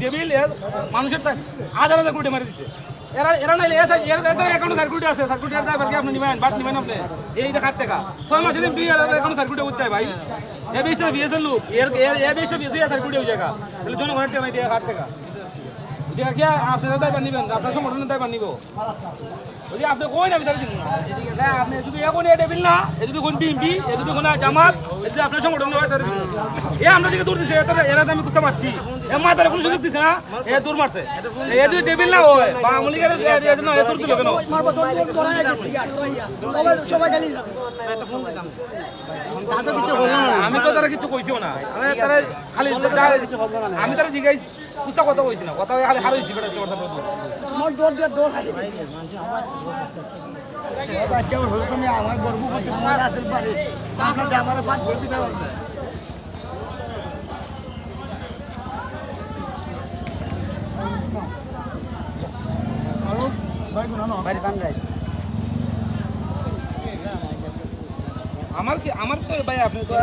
devil মানুষের হাজার হাজার কোটি মারি দিছে এরা নাইলে অ্যাকাউন্টে সার্কুইটি আছে সার্কুইটি ড্রাইভারকে আপনি নিবেন বাট নিবেন আপনি এইটা 8 টাকা 6 মাসে দিন 2000 অ্যাকাউন্টে সার্কুইটি উঠতে ভাই এ বিশটা বিএসএল লোক এ বিশটা বিএসএল সার্কুইটি হয়ে জায়গা তাহলে জনগণের টাকা নাই 8 টাকা এটা কি আপনারা দায়িত্ব নিবেন আপনার সংগঠনের দায়িত্ব নিব ওই আপনি কই না বিচার দিন না আপনি যদি এখন এটা বিল না এ যদি কোন বিএমপি এ যদি কোন জামাত এ যদি আপনার সংগঠনের দায়িত্ব দিন এ আমরা দিকে দূর দিছে এরা আমি বুঝতে পারছি এ মাথার কোনো সুযোগ দিছে না এ দূর মারছে এ যদি টেবিল না হয় বা আমলিকের এ জন্য এ দূর দিল কেন সবাই গালি আমি তো তারা কিছু কইছিও না তারা খালি আমি তারা জিগাই পুস্তা কথা কইছি না কথা খালি হারাইছি বেটা কথা বলবো আমার দৌড় খাই বাচ্চা ওর হতো না আমার গর্ভবতী মহিলা আছে বাড়ি আপনাদের আমার বাদ দিয়ে দিতে পারছে আরো বাড়ি কোন না বাড়ি কান রাই আমার তো ভাই আপনি তো